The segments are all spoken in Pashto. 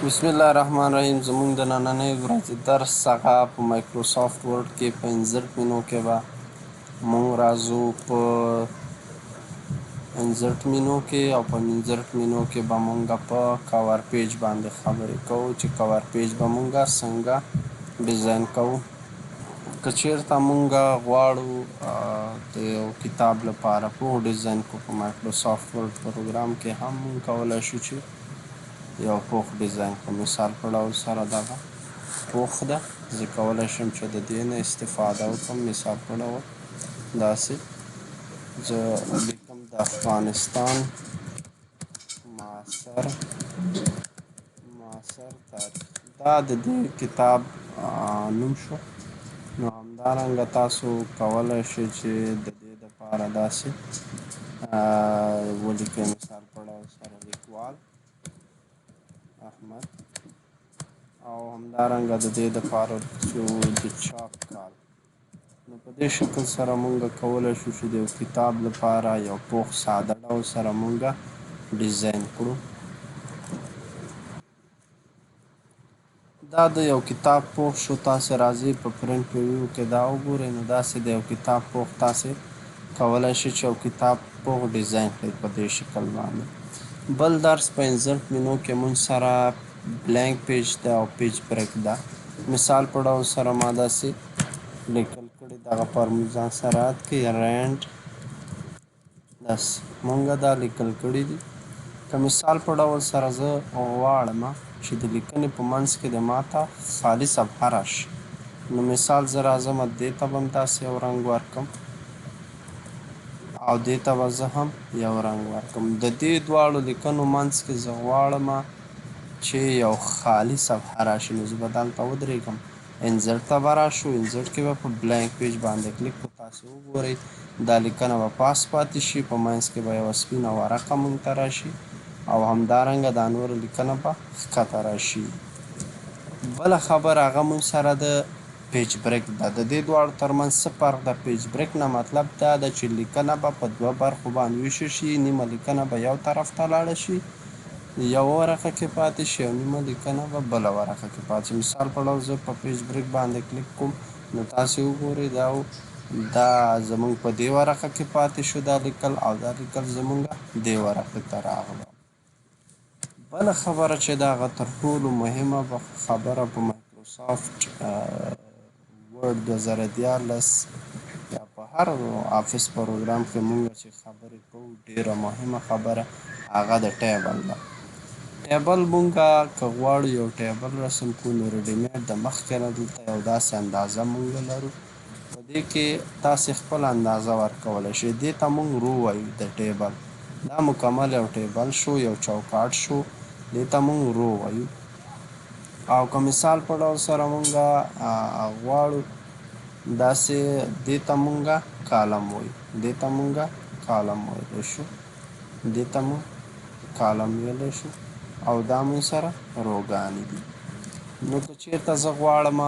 بسم الله الرحمن الرحیم. زموږ د نننۍ ورځې درس هغه په مایکروسافټ ورډ کې په 65 مینو کې به موږ راځو په 65 مینو کې او په 65 مینو کې به موږ په کور پیج باندې خبرې کوو چې کور پیج به موږ څنګه ډیزاین کوو. که چیرته موږ غواړو د یو کتاب لپاره پوښ ډیزاین کوو په مایکروسافټ ورډ پروګرام کې هم موږ کولی شو چې یو پوښ ډیزاین کړو. مثال په ډول سره دغه پوښ ده، زه کولی شم چې د دې نه استفاده وکړم. مثال په ډول داسې زه لیکم د افغانستان معاصر تاریخ، دا د دې کتاب نوم شو. نو همدارنګه تاسو کولی شئ چې د دې دپاره داسې ولیکئ. مثال په ډول سره لیکوال احمد، او همدارنګه د دې دپاره چې د چاپ کال. نو په دې شکل سره موږ کولی شو چې د یو کتاب لپاره یو پوښ ساده ډول سره موږ ډیزاین کړو. دا د یو کتاب پوښ شو. تاسې راځئ په پرنټ ریویو کې دا وګورئ. نو داسې د یو کتاب پوښ تاسې کولی شئ چې یو کتاب پوښ ډیزاین کړئ په دې شکل باندې. بل درس په 65 مینو کې موږ سره بلینک پیج ده او پیج بریک ده. مثال په ډول سره ما داسې لیکل کړي، دغه فارمول ځان سره یاد کړئ. رینډ داسې موږ دا لیکل کړي دي. که مثال په ډول سره زه غواړم چې د لیکنې په منځ کې د ماته خالي صفحه راشي، نو مثال زه راځم دې ته به هم داسې یو رنګ ورکړم او دې ته به زه هم یو رنګ ورکړم. د دې دواړو لیکنو منځ کې زه غواړم چې یو خالي صفحه راشي، نو زه به دلته ودرېږم، انزرټ ته به راشو. انزرټ کې به په بلینک پیج باندې کلیک کړو. تاسې وګورئ دا لیکنه به پاس پاتې شي، په منځ کې به یوه سپینه ورقه موږ ته راشي او همدارنګه دا نوره لیکنه به ښکته راشي. بله خبره هغه موږ سره د پیج بریک ده. د دې دواړو ترمنځ څه فرق ده؟ پیج بریک نه مطلب دا ده چې لیکنه به په دوه برخو باندې ویشل شي. نیمه لیکنه به یو طرف ته لاړه شي، یوه ورقه کې پاتې شي، او نیمه لیکنه به بله ورقه کې پاتې شي. مثال په ډول زه په پیج بریک باندې کلیک کوم، نو تاسې وګورئ دا زموږ په دې ورقه کې پاتې شو دا لیکل، او دا لیکل زموږ دې ورقې ته راغله. بله خبره چې د هغه تر ټولو مهمه خبره په مایکروسافټ ورډ 2014 یا په هر آفس پروګرام کې موږ چې خبرې کوو، ډېره مهمه خبره هغه د ټیبل ده. ټیبل موږ که غواړو یو ټیبل رسم کړو، نو ریډیمیډ د مخکې نه دلته یو داسې اندازه موږ لرو. په دې کې تاسې خپله اندازه ورکولی شئ. دې ته موږ رو وایو د ټیبل. دا مکمل یو ټیبل شو، یو چوکاټ شو، دې ته موږ رو وایو. او که مثال په ډول سره موږ غواړو داسې دې ته موږ کالم وایو، دې ته موږ کالم ویلی شو، دې ته موږ کالم ویلی شو، او دا موږ سره روګانې دي. نو که چېرته زه غواړم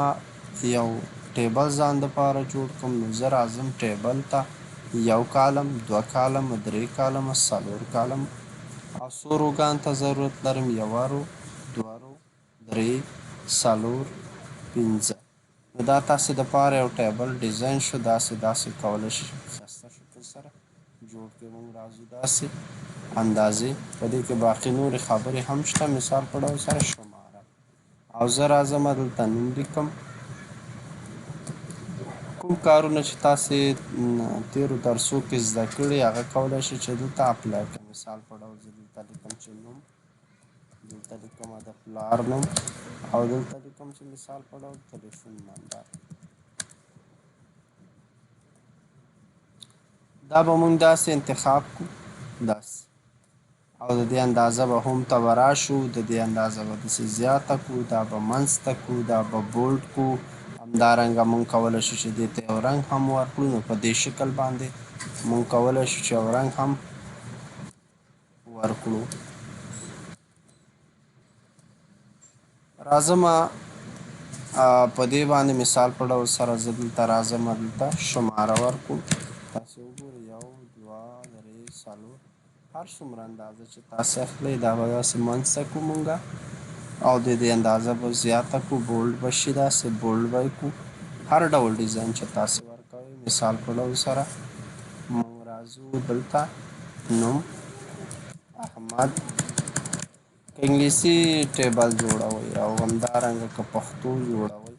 یو ټیبل ځان دپاره جوړ کړم، نو زه راځم ټیبل ته، یو کالم، دوه کالمه، درې کالمه، څلور کالمه، او څو روګانو ته ضرورت لرم؟ یوه رو، دوه رو، درې، څلور، پنځه. نو دا تاسې دپاره یو ټیبل ډیزاین شو. داسې کولی شئ ښایسته شکل سره جوړ کړئ. موږ راځو داسې اندازې، په دې کې باقي نورې خبرې هم شته. مثال په ډول سره شماره، او زه راځم دلته نوم لیکم. کوم کارونه چې تاسې تېرو درسو کې زده کړي، هغه کولی شئ چې دلته اپلای کړئ. مثال په ډول زه دلته لیکم چې نوم، دلته لیکم د پلار نوم، او دلته لیکم چې مثال په ډول تلیفون نمبر. دا به مونږ داسې انتخاب کړو، داسې، او د دې اندازه به هوم ته به راشو، د دې اندازه به داسې زیاته کړو، دا به منځ ته کړو، دا به بولډ کړو. همدارنګه مونږ کولی شو چې دې ته یو رنګ هم ورکړو. نو په دې شکل باندې مونږ کولی شو چې یو رنګ هم ورکړو. راځم په دې باندې مثال په ډول سره زه دلته راځم، دلته شماره ورکړو. تاسې وګورئ، یو، دوه، درې، څلور، هر څومره اندازه چې تاسې اخلئ دا به داسې منځ ته کړو مونږ. او د دې اندازه به زیاته کړو، بولډ به شي، داسې بولډ به یې کړو. هر ډول ډیزاین چې تاسې ورکوئ. مثال په ډول سره موږ راځو دلته نوم احمد، که انګلیسي ټیبل جوړوئ او همدارنګه که پښتو جوړوئ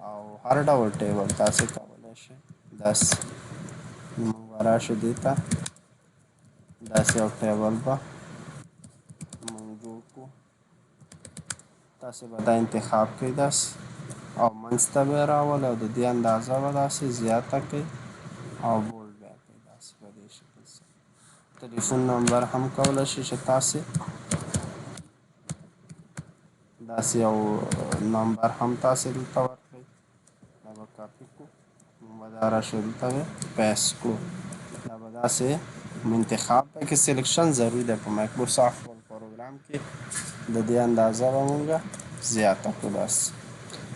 او هر ډول ټیبل تاسې کولی شئ. داسې موږ به راشو دې ته، داسې یو ټیبل به موږ جوړ کړو. تاسې به دا انتخاب کړئ داسې، او منځ ته به یې راولئ او د دې اندازه به داسې زیاته کړئ او بولډ به یې کړئ داسې په دې شکل سره. تلیفون نمبر هم کولی شئ چې تاسې داسې یو نمبر هم تاسې دلته ورکړئ. دا به کاپي کړو، موږ به دا راشو دلته به پیسټ کړو. دا به داسې انتخاب دی کې سلیکشن ضروري دی په مایکروسافټ ورډ پروګرام کې. د دې اندازه به موږ زیاته کړو داسې.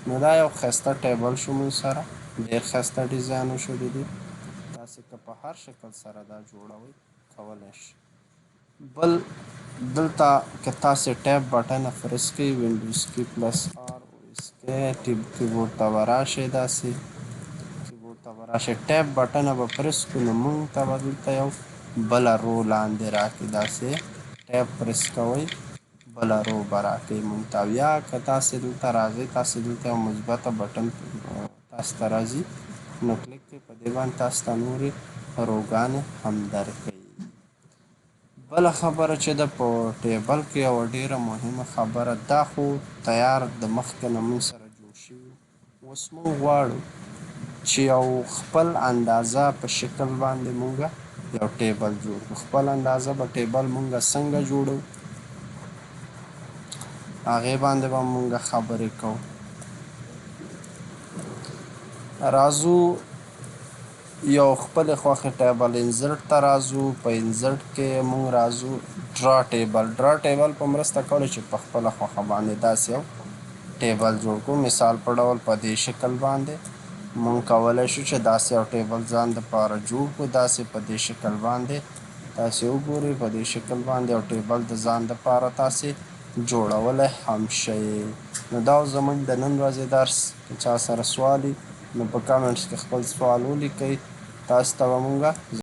نو دا یو ښایسته ټیبل شو موږ سره، ډېر ښایسته ډیزاین وشو د دې. تاسې که په هر شکل سره دا جوړوئ کولی شئ. بل دلته که تاسې ټیب بټن پرس کړئ، وینډوز کې پلس آر او اس کې کیبورډ ته به راشئ، داسې کیبورډ ته به راشئ، ټیب بټنه به پرس کړو نو موږ ته به دلته یو بله رو لاندې راکړي. داسې ټیب پرس کوئ، بله رو به راکوي موږ ته. او یا که تاسې دلته راځئ، تاسې دلته یو مثبته بټن تاسې ته راځي، نو کلیک کړئ، په دې باندې تاسې ته نورې روګانې هم درکوي. بله خبره چې ده په ټیبل کې یوه ډېره مهمه خبره، دا خو تیار د مخکې نه موږ سره جوړ شوي. اوس موږ غواړو چې یو خپل اندازه په شکل باندې موږ یو ټیبل جوړ کړو. خپل اندازه به ټیبل موږ څنګه جوړو، هغې باندې به موږ خبرې کوو. راځو یو خپلې خوښې ټیبل انزرټ ته راځو. په انزرټ کې موږ راځو ډرا ټیبل. ډرا ټیبل په مرسته کولی چې په خپله خوښه باندې داسې یو ټیبل جوړ کړو. مثال په ډول په دې شکل باندې موږ کولی شو چې داسې یو ټیبل ځان دپاره جوړ کړو. داسې په دې شکل باندې تاسې وګورئ، په دې شکل باندې یو ټیبل د ځان دپاره تاسې جوړولی هم شئ. نو دا زموږ د نن ورځې درس. که چا سره سوال وي نو په کامنټس کې خپل سوال ولیکئ، تاسو ته به مونږ